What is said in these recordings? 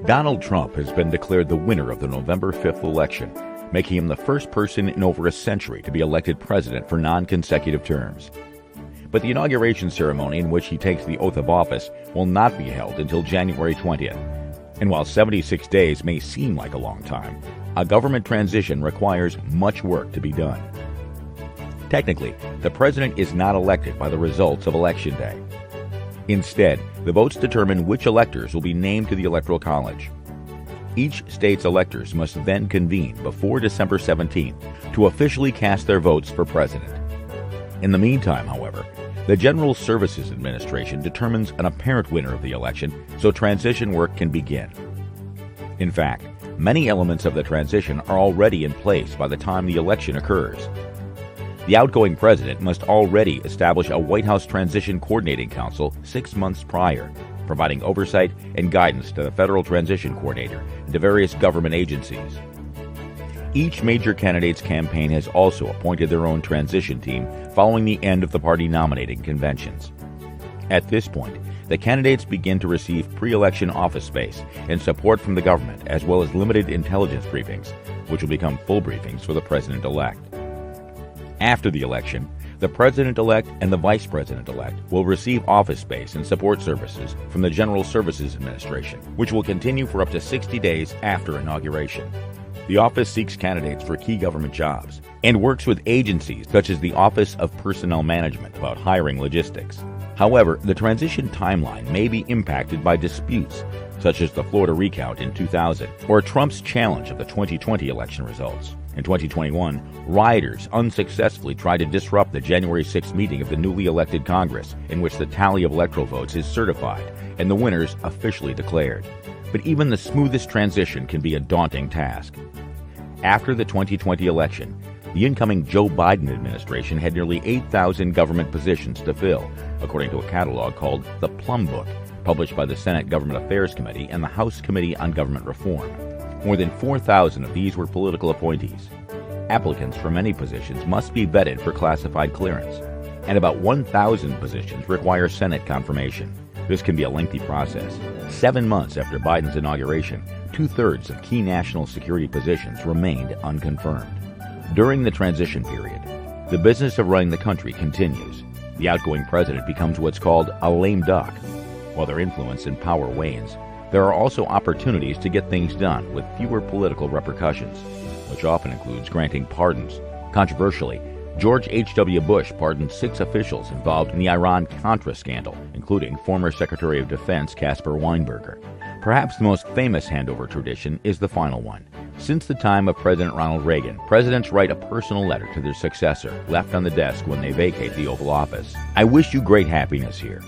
Donald Trump has been declared the winner of the November 5th election, making him the first person in over a century to be elected president for non-consecutive terms. But the inauguration ceremony in which he takes the oath of office will not be held until January 20th. And while 76 days may seem like a long time, a government transition requires much work to be done. Technically, the president is not elected by the results of Election Day. Instead, the votes determine which electors will be named to the Electoral College. Each state's electors must then convene before December 17th to officially cast their votes for president. In the meantime, however, the General Services Administration determines an apparent winner of the election so transition work can begin. In fact, many elements of the transition are already in place by the time the election occurs. The outgoing president must already establish a White House Transition Coordinating Council 6 months prior, providing oversight and guidance to the Federal Transition Coordinator and to various government agencies. Each major candidate's campaign has also appointed their own transition team following the end of the party nominating conventions. At this point, the candidates begin to receive pre-election office space and support from the government, as well as limited intelligence briefings, which will become full briefings for the president-elect. After the election, the president-elect and the vice president-elect will receive office space and support services from the General Services Administration, which will continue for up to 60 days after inauguration. The office seeks candidates for key government jobs and works with agencies such as the Office of Personnel Management about hiring logistics. However, the transition timeline may be impacted by disputes, such as the Florida recount in 2000 or Trump's challenge of the 2020 election results. In 2021, rioters unsuccessfully tried to disrupt the January 6th meeting of the newly elected Congress, in which the tally of electoral votes is certified and the winners officially declared. But even the smoothest transition can be a daunting task. After the 2020 election, the incoming Joe Biden administration had nearly 8,000 government positions to fill, according to a catalog called the Plum Book, published by the Senate Government Affairs Committee and the House Committee on Government Reform. More than 4,000 of these were political appointees. Applicants for many positions must be vetted for classified clearance, and about 1,000 positions require Senate confirmation. This can be a lengthy process. 7 months after Biden's inauguration, 2/3 of key national security positions remained unconfirmed. During the transition period, the business of running the country continues. The outgoing president becomes what's called a lame duck. While their influence and power wanes, there are also opportunities to get things done with fewer political repercussions, which often includes granting pardons. Controversially, George H.W. Bush pardoned 6 officials involved in the Iran-Contra scandal, including former Secretary of Defense Caspar Weinberger. Perhaps the most famous handover tradition is the final one. Since the time of President Ronald Reagan, presidents write a personal letter to their successor, left on the desk when they vacate the Oval Office. I wish you great happiness here.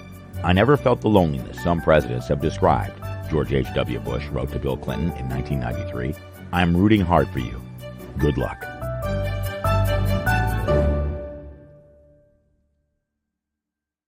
I never felt the loneliness some presidents have described, George H.W. Bush wrote to Bill Clinton in 1993. I'm rooting hard for you. Good luck.